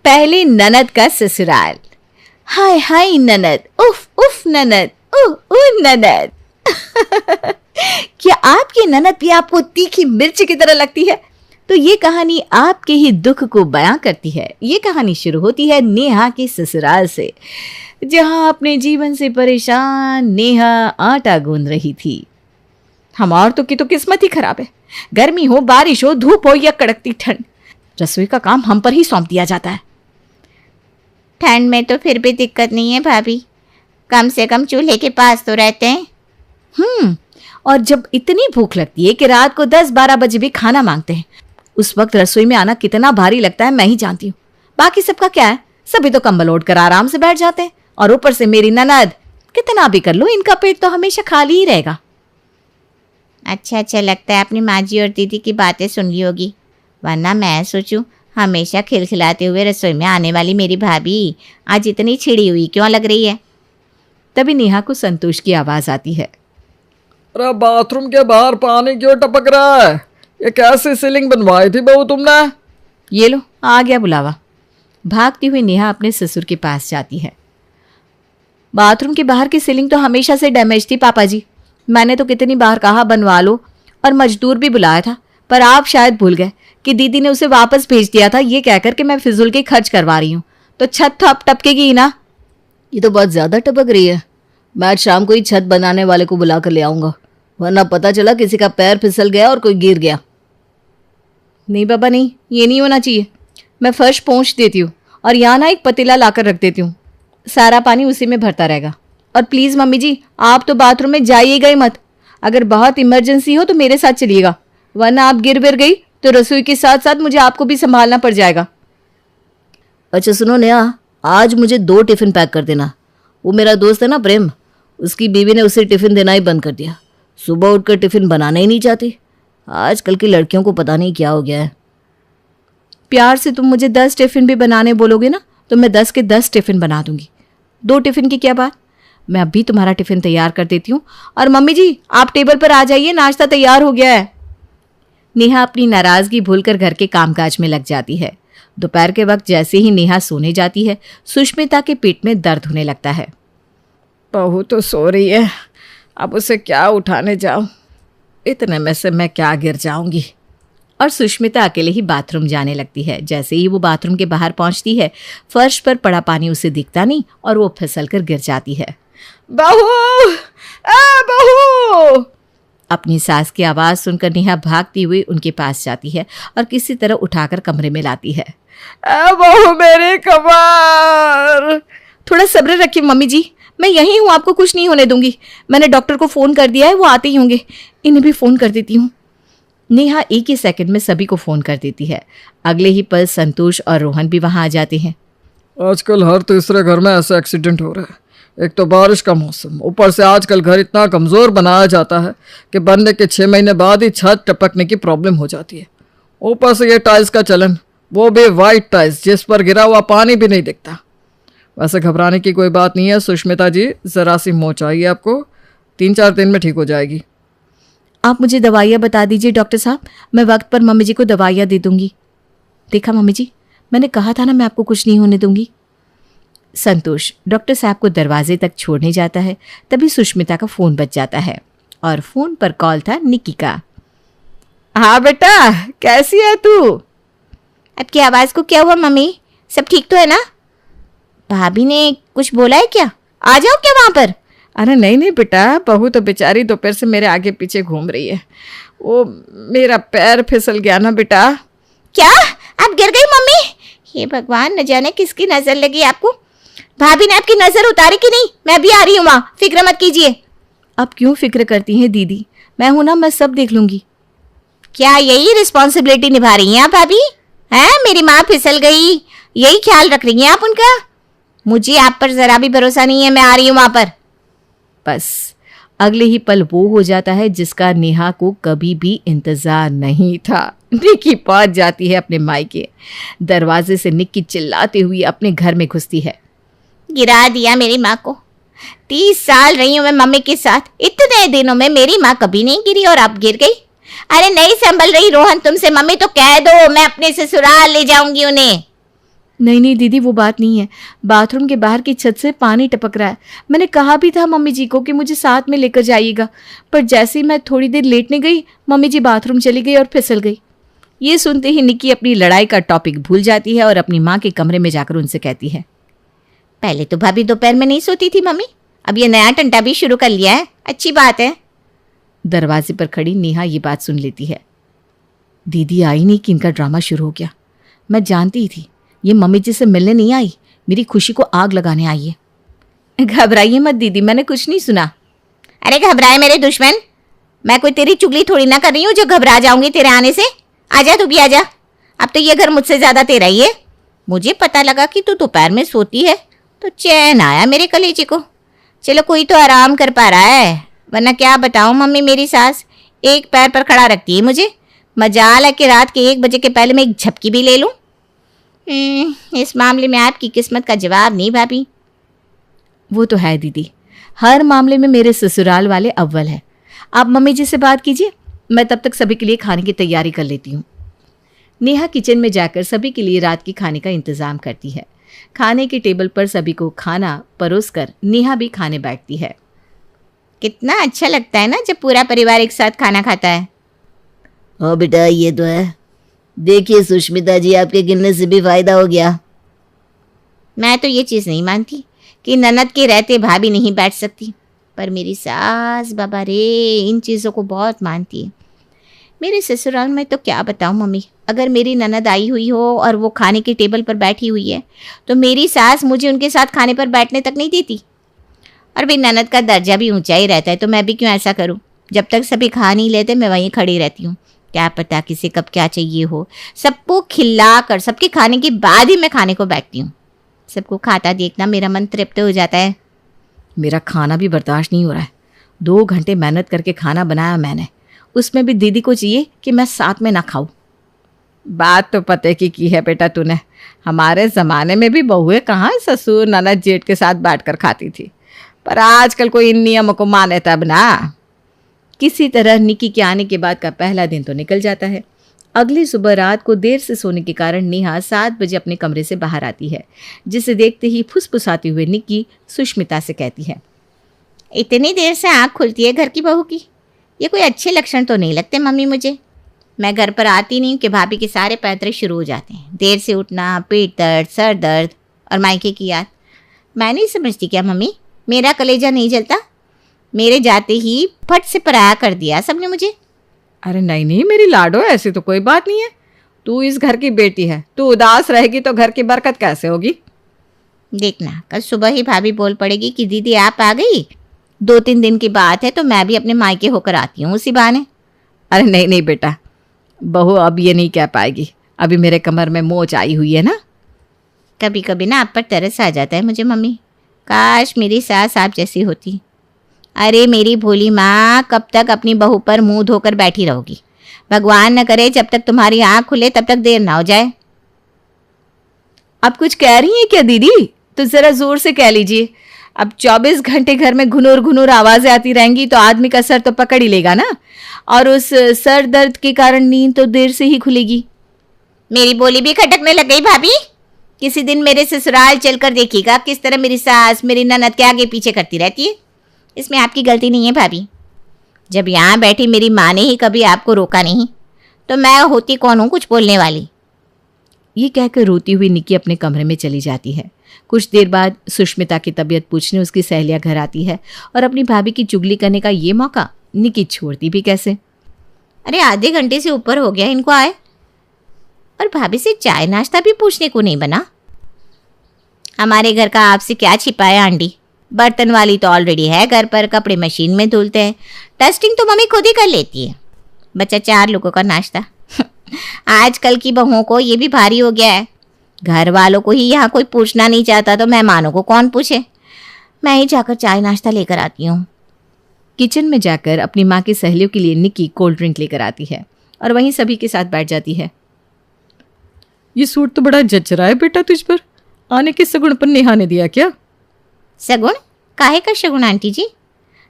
पहली ननद का ससुराल। हाय हाय ननद, उफ उफ ननद, ननद। क्या आपकी ननद भी आपको तीखी मिर्च की तरह लगती है? तो ये कहानी आपके ही दुख को बयां करती है। ये कहानी शुरू होती है नेहा के ससुराल से, जहां अपने जीवन से परेशान नेहा आटा गूंद रही थी। हम औरतों की तो किस्मत ही खराब है। गर्मी हो, बारिश हो, धूप हो या कड़कती ठंड, रसोई का काम हम पर ही सौंप दिया जाता है। ठंड में तो फिर भी दिक्कत नहीं है भाभी, कम से कम चूल्हे के पास तो रहते हैं। और जब इतनी भूख लगती है कि रात को 10-12 बजे भी खाना मांगते हैं, उस वक्त रसोई में आना कितना भारी लगता है मैं ही जानती हूँ। बाकी सबका क्या है, सभी तो कंबल ओढ़ कर आराम से बैठ जाते हैं। और ऊपर से मेरी ननद, कितना भी कर लो इनका पेट तो हमेशा खाली ही रहेगा। अच्छा लगता है आपने माँ जी और दीदी की बातें सुन ली होगी, वरना मैं सोचूं हमेशा खिलखिलाते हुए रसोई में आने वाली मेरी भाभी आज इतनी छिड़ी हुई क्यों लग रही है। तभी नेहा को संतोष की आवाज आती है। अरे बाथरूम के बाहर पानी क्यों टपक रहा है? ये कैसी सीलिंग बनवाई थी बहू तुमने? ये लो आ गया बुलावा। भागती हुई नेहा अपने ससुर के पास जाती है। बाथरूम के बाहर की सीलिंग तो हमेशा से डैमेज थी पापा जी। मैंने तो कितनी बार कहा बनवा लो और मजदूर भी बुलाया था, पर आप शायद भूल गए कि दीदी ने उसे वापस भेज दिया था ये कहकर कि मैं फिजूल के खर्च करवा रही हूँ। तो छत तो अब टपकेगी ना। ये तो बहुत ज्यादा टपक रही है। मैं आज शाम को ही छत बनाने वाले को बुला कर ले आऊंगा, वरना पता चला किसी का पैर फिसल गया और कोई गिर गया। नहीं बाबा नहीं, ये नहीं होना चाहिए। मैं फर्श पोंछ देती हूँ और यहाँ ना एक पतीला लाकर रख देती हूँ, सारा पानी उसी में भरता रहेगा। और प्लीज़ मम्मी जी आप तो बाथरूम में जाइएगा ही मत। अगर बहुत इमरजेंसी हो तो मेरे साथ चलिएगा, वरना आप गिर गिर गई तो रसोई के साथ साथ मुझे आपको भी संभालना पड़ जाएगा। अच्छा सुनो नेहा, आज मुझे 2 टिफ़िन पैक कर देना। वो मेरा दोस्त है ना प्रेम, उसकी बीवी ने उसे टिफ़िन देना ही बंद कर दिया। सुबह उठकर टिफ़िन बनाना ही नहीं चाहती। आजकल की लड़कियों को पता नहीं क्या हो गया है। प्यार से तुम मुझे 10 टिफ़िन भी बनाने बोलोगे ना तो मैं 10 के 10 टिफ़िन बना दूंगी। 2 टिफ़िन की क्या बात, मैं अभी तुम्हारा टिफ़िन तैयार कर देती हूँ। और मम्मी जी आप टेबल पर आ जाइए, नाश्ता तैयार हो गया है। नेहा अपनी नाराज़गी भूलकर घर के कामकाज में लग जाती है। दोपहर के वक्त जैसे ही नेहा सोने जाती है, सुष्मिता के पेट में दर्द होने लगता है। बहू तो सो रही है, अब उसे क्या उठाने जाऊं? इतने में से मैं क्या गिर जाऊंगी। और सुष्मिता अकेले ही बाथरूम जाने लगती है। जैसे ही वो बाथरूम के बाहर पहुंचती है, फर्श पर पड़ा पानी उसे दिखता नहीं और वो फिसलकर गिर जाती है। बहू, बहू! अपनी सास की आवाज़ सुनकर नेहा भागती हुई उनके पास जाती है और किसी तरह उठाकर कमरे में लाती है। बहू मेरी कमर! थोड़ा सब्र रखिए मम्मी जी, मैं यहीं हूँ, आपको कुछ नहीं होने दूंगी। मैंने डॉक्टर को फ़ोन कर दिया है, वो आते ही होंगे। इन्हें भी फ़ोन कर देती हूँ। नेहा एक ही सेकंड में सभी को फ़ोन कर देती है। अगले ही पल संतोष और रोहन भी वहाँ आ जाते हैं। आजकल हर तीसरे घर में ऐसा एक्सीडेंट हो रहा है। एक तो बारिश का मौसम, ऊपर से आजकल घर इतना कमज़ोर बनाया जाता है कि बनने के 6 महीने बाद ही छत टपकने की प्रॉब्लम हो जाती है। ऊपर से ये टाइल्स का चलन, वो भी वाइट टाइल्स जिस पर गिरा हुआ पानी भी नहीं दिखता। वैसे घबराने की कोई बात नहीं है सुष्मिता जी, ज़रा सी मोच चाहिए आपको, 3-4 दिन में ठीक हो जाएगी। आप मुझे दवाइयाँ बता दीजिए डॉक्टर साहब, मैं वक्त पर मम्मी जी को दवाइयाँ दे दूंगी। देखा मम्मी जी, मैंने कहा था ना मैं आपको कुछ नहीं होने दूंगी। संतोष डॉक्टर साहब को दरवाजे तक छोड़ने जाता है, तभी सुष्मिता का फ़ोन बज जाता है और फ़ोन पर कॉल था निकी का। हाँ बेटा, कैसी है तू? अब की आवाज़ को क्या हुआ मम्मी, सब ठीक तो है ना? भाभी ने कुछ बोला है क्या? आ जाओ क्या वहाँ पर? अरे नहीं बेटा, बहू तो बेचारी दोपहर से मेरे आगे पीछे घूम रही है। वो मेरा पैर फिसल गया ना बेटा। क्या आप गिर गई मम्मी? हे भगवान, न जाने किसकी नजर लगी आपको। भाभी ने आपकी नजर उतारी कि नहीं? मैं भी आ रही हूँ वहाँ, फिक्र मत कीजिए। अब क्यों फिक्र करती हैं दीदी, मैं हूं ना, मैं सब देख लूंगी। क्या यही रिस्पॉन्सिबिलिटी निभा रही हैं आप भाभी? हैं, मेरी माँ फिसल गई, यही ख्याल रख रही हैं आप उनका? मुझे आप पर जरा भी भरोसा नहीं है, मैं आ रही हूँ वहाँ पर। बस अगले ही पल वो हो जाता है जिसका नेहा को कभी भी इंतजार नहीं था। निक्की पहुंच जाती है अपने मायके। दरवाजे से निक्की चिल्लाती हुई अपने घर में घुसती है। गिरा दिया मेरी माँ को। 30 साल रही हूँ मैं मम्मी के साथ, इतने दिनों में मेरी माँ कभी नहीं गिरी और अब गिर गई। अरे नहीं संभल रही रोहन तुमसे, मम्मी तो कह दो, मैं अपने ससुराल ले जाऊंगी उन्हें। नहीं नहीं दीदी, वो बात नहीं है। बाथरूम के बाहर की छत से पानी टपक रहा है। मैंने कहा भी था मम्मी जी को कि मुझे साथ में लेकर जाइएगा, पर जैसे ही मैं थोड़ी देर लेटने गई, मम्मी जी बाथरूम चली गई और फिसल गई। ये सुनते ही निक्की अपनी लड़ाई का टॉपिक भूल जाती है और अपनी माँ के कमरे में जाकर उनसे कहती है, पहले तो भाभी दोपहर में नहीं सोती थी मम्मी, अब ये नया टंटा भी शुरू कर लिया है, अच्छी बात है। दरवाजे पर खड़ी नेहा ये बात सुन लेती है। दीदी आई नहीं कि इनका ड्रामा शुरू हो गया। मैं जानती ही थी ये मम्मी जी से मिलने नहीं आई, मेरी खुशी को आग लगाने आई है। घबराइए मत दीदी, मैंने कुछ नहीं सुना। अरे घबराए मेरे दुश्मन, मैं कोई तेरी चुगली थोड़ी ना कर रही हूँ जो घबरा जाऊंगी तेरे आने से। आजा तू भी आजा, अब तो ये घर मुझसे ज्यादा तेरा ही है। मुझे पता लगा कि तू दोपहर में सोती है तो चैन आया मेरे कलेजे को। चलो कोई तो आराम कर पा रहा है, वरना क्या बताऊं मम्मी, मेरी सास एक पैर पर खड़ा रखती है मुझे। मजाल है कि रात के 1 बजे के पहले मैं एक झपकी भी ले लूं। इस मामले में आपकी किस्मत का जवाब नहीं भाभी। वो तो है दीदी, हर मामले में मेरे ससुराल वाले अव्वल है। आप मम्मी जी से बात कीजिए, मैं तब तक सभी के लिए खाने की तैयारी कर लेती हूँ। नेहा किचन में जाकर सभी के लिए रात के खाने का इंतजाम करती है। खाने के टेबल पर सभी को खाना परोसकर नेहा भी खाने बैठती है। कितना अच्छा लगता है ना जब पूरा परिवार एक साथ खाना खाता है। हाँ बेटा, ये तो है। देखिए सुष्मिता जी, आपके गिनने से भी फायदा हो गया। मैं तो ये चीज़ नहीं मानती कि ननद के रहते भाभी नहीं बैठ सकती, पर मेरी सास बाबा रे इन चीज़ों को बहुत मानती है। मेरे ससुराल में तो क्या बताऊँ मम्मी, अगर मेरी ननद आई हुई हो और वो खाने के टेबल पर बैठी हुई है तो मेरी सास मुझे उनके साथ खाने पर बैठने तक नहीं देती। और भाई ननद का दर्जा भी ऊंचा ही रहता है, तो मैं भी क्यों ऐसा करूं। जब तक सभी खा नहीं लेते मैं वहीं खड़ी रहती हूँ। क्या पता किसे कब क्या चाहिए हो। सबको खिला कर सबके खाने के बाद ही मैं खाने को बैठती हूँ। सबको खाता देखना मेरा मन तृप्त हो जाता है। मेरा खाना भी बर्दाश्त नहीं हो रहा है। 2 घंटे मेहनत करके खाना बनाया मैंने, उसमें भी दीदी को चाहिए कि मैं साथ में ना खाऊं। बात तो पते की है बेटा तूने। हमारे ज़माने में भी बहुएं कहाँ ससुर ननद जेठ के साथ बैठकर खाती थी, पर आजकल कोई इन नियमों को माने तब ना। किसी तरह निकी के आने के बाद का पहला दिन तो निकल जाता है। अगली सुबह रात को देर से सोने के कारण नेहा 7 बजे अपने कमरे से बाहर आती है, जिसे देखते ही फुसफुसाती हुए निकी सुष्मिता से कहती है, इतनी देर से आँख खुलती है घर की बहू की, ये कोई अच्छे लक्षण तो नहीं लगते मम्मी मुझे। मैं घर पर आती नहीं कि भाभी के सारे पैतरे शुरू हो जाते हैं। देर से उठना, पेट दर्द, सर दर्द और मायके की याद। मैं नहीं समझती क्या मम्मी, मेरा कलेजा नहीं जलता। मेरे जाते ही फट से पराया कर दिया सबने मुझे। अरे नहीं नहीं मेरी लाडो, ऐसी तो कोई बात नहीं है। तू इस घर की बेटी है, तू उदास रहेगी तो घर की बरकत कैसे होगी। देखना कल सुबह ही भाभी बोल पड़ेगी कि दीदी आप आ गई। 2-3 दिन की बात है तो मैं भी अपने मायके होकर आती हूँ उसी बहाने। अरे नहीं नहीं बेटा, बहू अब ये नहीं कह पाएगी, अभी मेरे कमर में मोच आई हुई है ना। कभी कभी ना आप पर तरस आ जाता है मुझे मम्मी, काश मेरी सास आप जैसी होती। अरे मेरी भोली माँ, कब तक अपनी बहू पर मुंह धोकर बैठी रहोगी। भगवान न करे जब तक तुम्हारी आँख खुले तब तक देर ना हो जाए। आप कुछ कह रही हैं क्या दीदी? तो ज़रा ज़ोर से कह लीजिए। अब 24 घंटे घर में घुनूर घुनूर आवाज़ें आती रहेंगी तो आदमी का सर तो पकड़ ही लेगा ना, और उस सर दर्द के कारण नींद तो देर से ही खुलेगी। मेरी बोली भी खटकने लग गई भाभी। किसी दिन मेरे ससुराल चलकर देखिएगा किस तरह मेरी सास मेरी ननद के आगे पीछे करती रहती है। इसमें आपकी गलती नहीं है भाभी। जब यहाँ बैठी मेरी माँ ने ही कभी आपको रोका नहीं तो मैं होती कौन हूँ कुछ बोलने वाली। ये कहकर रोती हुई निकी अपने कमरे में चली जाती है। कुछ देर बाद सुष्मिता की तबीयत पूछने उसकी सहेलियां घर आती है और अपनी भाभी की चुगली करने का ये मौका निकी छोड़ती भी कैसे। अरे आधे घंटे से ऊपर हो गया इनको आए, और भाभी से चाय नाश्ता भी पूछने को नहीं बना। हमारे घर का आपसे क्या छिपा है आंटी। बर्तन वाली तो ऑलरेडी है घर पर, कपड़े मशीन में धुलते हैं, डस्टिंग तो मम्मी खुद ही कर लेती है। बच्चा 4 लोगों का नाश्ता। आजकल की बहुओं को ये भी भारी हो गया है। घर वालों को ही यहाँ कोई पूछना नहीं चाहता तो मेहमानों को कौन पूछे। मैं ही जाकर चाय नाश्ता लेकर आती हूँ। किचन में जाकर अपनी माँ की सहेलियों के लिए निकी कोल्ड ड्रिंक लेकर आती है और वहीं सभी के साथ बैठ जाती है। ये सूट तो बड़ा जच रहा है बेटा तुझ पर। आने के सगुन पर नेहा ने दिया क्या? सगुन? काहे का शगुन आंटी जी?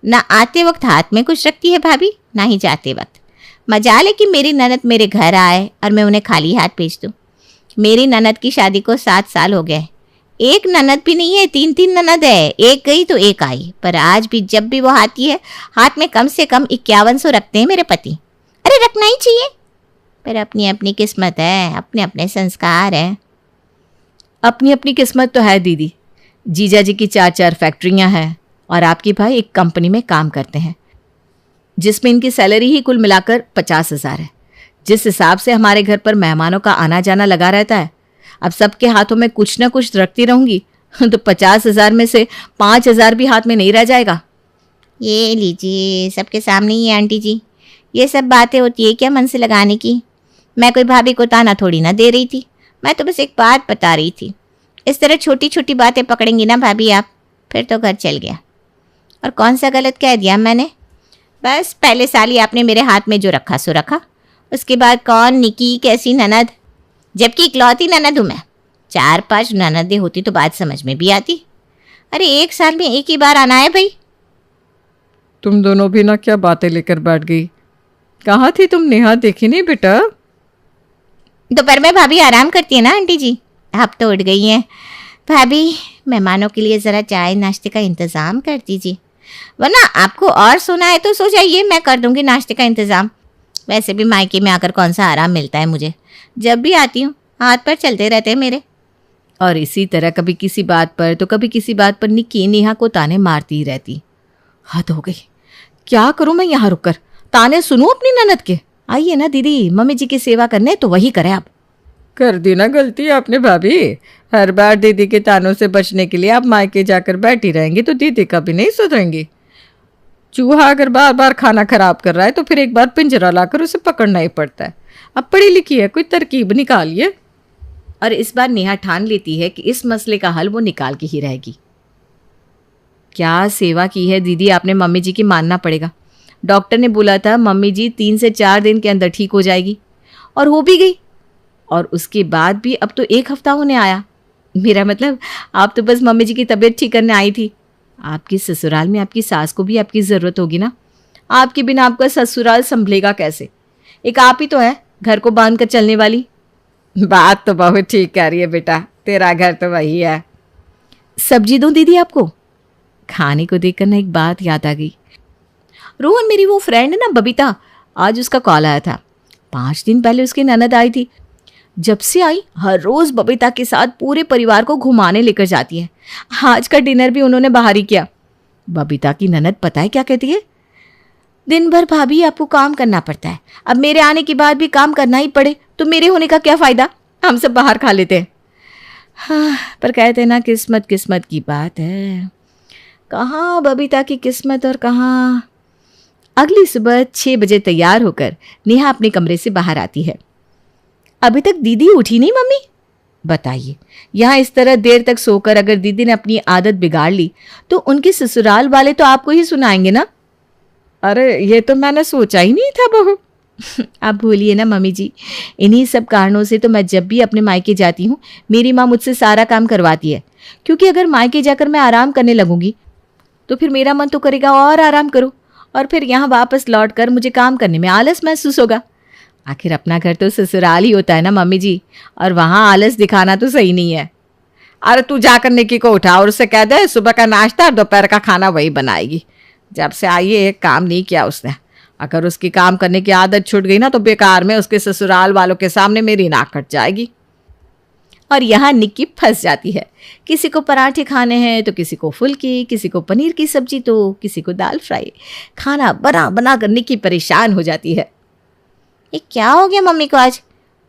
ना आते वक्त हाथ में कुछ रखती है भाभी, ना ही जाते वक्त। मजाल है कि मेरी ननद मेरे घर आए और मैं उन्हें खाली हाथ भेज दूँ। मेरी ननद की शादी को 7 साल हो गए। एक ननद भी नहीं है, 3 ननद है। एक गई तो एक आई, पर आज भी जब भी वो आती है हाथ में कम से कम 5100 रखते हैं मेरे पति। अरे रखना ही चाहिए, पर अपनी अपनी किस्मत है, अपने अपने संस्कार है। अपनी अपनी किस्मत तो है दीदी। जीजा जी की 4 फैक्ट्रियां हैं और आपके भाई एक कंपनी में काम करते हैं जिसमें इनकी सैलरी ही कुल मिलाकर 50,000 है। जिस हिसाब से हमारे घर पर मेहमानों का आना जाना लगा रहता है, अब सबके हाथों में कुछ ना कुछ रखती रहूंगी तो 50,000 में से 5,000 भी हाथ में नहीं रह जाएगा। ये लीजिए, सबके सामने ही है आंटी जी। ये सब बातें होती है क्या मन से लगाने की? मैं कोई भाभी को ताना थोड़ी ना दे रही थी, मैं तो बस एक बात बता रही थी। इस तरह छोटी छोटी बातें पकड़ेंगी ना भाभी आप, फिर तो घर चल गया। और कौन सा गलत कह दिया मैंने? बस पहले साल ही आपने मेरे हाथ में जो रखा सो रखा। उसके बाद कौन निकी कैसी ननद, जबकि इकलौती ननद हूँ मैं। 4-5 ननदें होती तो बात समझ में भी आती। अरे एक साल में एक ही बार आना है भाई। तुम दोनों भी ना क्या बातें लेकर बैठ गई? कहाँ थी तुम नेहा, देखी नहीं बेटा? दोपहर में भाभी आराम करती है ना आंटी जी, आप तो उठ गई हैं। भाभी मेहमानों के लिए ज़रा चाय नाश्ते का इंतज़ाम कर दीजिए, वरना आपको और सोना है तो सो जाइए, मैं कर दूंगी नाश्ते का इंतज़ाम। वैसे भी मायके में आकर कौन सा आराम मिलता है मुझे, जब भी आती हूँ हाथ पर चलते रहते हैं मेरे। और इसी तरह कभी किसी बात पर तो कभी किसी बात पर निक्की नेहा को ताने मारती ही रहती। हद हो गई, क्या करूं मैं यहाँ रुककर, ताने सुनूं अपनी ननद के? आइए ना दीदी, मम्मी जी की सेवा करने तो वही करें आप। कर दी ना गलती आपने भाभी। हर बार दीदी के तानों से बचने के लिए आप मायके जाकर बैठी रहेंगी तो दीदी कभी नहीं सुधरेंगी। चूहा अगर बार बार खाना खराब कर रहा है तो फिर एक बार पिंजरा लाकर उसे पकड़ना ही पड़ता है। अब पढ़ी लिखी है, कोई तरकीब निकालिए। और इस बार नेहा ठान लेती है कि इस मसले का हल वो निकाल के ही रहेगी। क्या सेवा की है दीदी आपने मम्मी जी की, मानना पड़ेगा। डॉक्टर ने बोला था मम्मी जी 3 से 4 दिन के अंदर ठीक हो जाएगी, और हो भी गई। और उसके बाद भी अब तो 1 हफ्ता होने आया। मेरा मतलब आप तो बस मम्मी जी की तबीयत ठीक करने आई थी। आपके ससुराल में आपकी सास को भी आपकी ज़रूरत होगी ना। आपके बिना आपका ससुराल संभलेगा कैसे? एक आप ही तो है घर को बांध कर चलने वाली। बात तो बहुत ठीक कह रही है बेटा, तेरा घर तो वही है। सब्जी दूं दीदी आपको? खाने को देखकर ना एक बात याद आ गई। रोहन, मेरी वो फ्रेंड है ना बबीता, आज उसका कॉल आया था। 5 दिन पहले उसकी ननद आई थी। जब से आई हर रोज बबीता के साथ पूरे परिवार को घुमाने लेकर जाती है। आज का डिनर भी उन्होंने बाहर ही किया। बबीता की ननद पता है क्या कहती है? दिन भर भाभी आपको काम करना पड़ता है, अब मेरे आने के बाद भी काम करना ही पड़े तो मेरे होने का क्या फ़ायदा, हम सब बाहर खा लेते हैं। हाँ, पर कहते हैं ना किस्मत किस्मत की बात है। कहाँ बबीता की किस्मत और कहाँ। अगली सुबह 6 बजे तैयार होकर नेहा अपने कमरे से बाहर आती है। अभी तक दीदी उठी नहीं मम्मी? बताइए, यहाँ इस तरह देर तक सोकर अगर दीदी ने अपनी आदत बिगाड़ ली तो उनके ससुराल वाले तो आपको ही सुनाएंगे ना। अरे ये तो मैंने सोचा ही नहीं था बहू। आप भूलिए ना मम्मी जी, इन्हीं सब कारणों से तो मैं जब भी अपने मायके जाती हूँ मेरी माँ मुझसे सारा काम करवाती है। क्योंकि अगर मायके जाकर मैं आराम करने लगूंगी तो फिर मेरा मन तो करेगा और आराम करो, और फिर यहाँ वापस लौट कर मुझे काम करने में आलस महसूस होगा। आखिर अपना घर तो ससुराल ही होता है ना मम्मी जी, और वहाँ आलस दिखाना तो सही नहीं है। अरे तू जाकर निक्की को उठा और उससे कह दे सुबह का नाश्ता और दोपहर का खाना वही बनाएगी। जब से आई है एक काम नहीं किया उसने। अगर उसकी काम करने की आदत छूट गई ना तो बेकार में उसके ससुराल वालों के सामने मेरी नाक कट जाएगी। और यहाँ निक्की फंस जाती है। किसी को पराठे खाने हैं तो किसी को फुल्की, किसी को पनीर की सब्जी तो किसी को दाल फ्राई। खाना बना बना कर निक्की परेशान हो जाती है। ये क्या हो गया मम्मी को आज?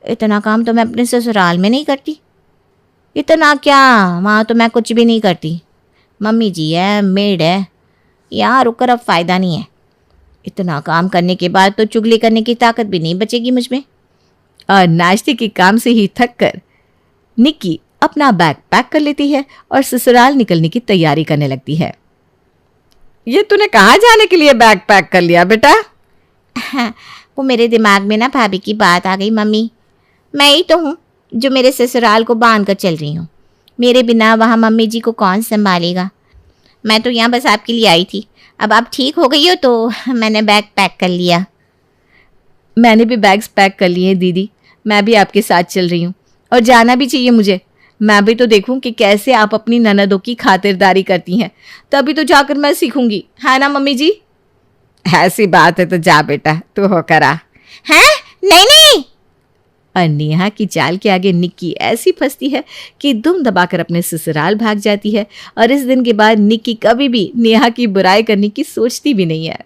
इतना काम तो मैं अपने ससुराल में नहीं करती। इतना क्या, वहाँ तो मैं कुछ भी नहीं करती। मम्मी जी है, मेड है, यहाँ रुककर अब फ़ायदा नहीं है। इतना काम करने के बाद तो चुगली करने की ताकत भी नहीं बचेगी मुझ में। और नाश्ते के काम से ही थक कर निक्की अपना बैग पैक कर लेती है और ससुराल निकलने की तैयारी करने लगती है। ये तूने कहाँ जाने के लिए बैग पैक कर लिया बेटा? वो मेरे दिमाग में ना भाभी की बात आ गई मम्मी। मैं ही तो हूँ जो मेरे ससुराल को बांध कर चल रही हूँ। मेरे बिना वहाँ मम्मी जी को कौन संभालेगा। मैं तो यहाँ बस आपके लिए आई थी। अब आप ठीक हो गई हो तो मैंने बैग पैक कर लिया। मैंने भी बैग्स पैक कर लिए हैं दीदी, मैं भी आपके साथ चल रही हूँ। और जाना भी चाहिए मुझे। मैं भी तो देखूं कि कैसे आप अपनी ननदों की खातिरदारी करती हैं, तभी तो जाकर मैं सीखूंगी, है ना मम्मी जी? ऐसी बात है तो जा बेटा, तू होकर आ। हैं? नहीं नहीं। और नेहा की चाल के आगे निक्की ऐसी फंसती है कि दुम दबाकर अपने ससुराल भाग जाती है। और इस दिन के बाद निक्की कभी भी नेहा की बुराई करने की सोचती भी नहीं है।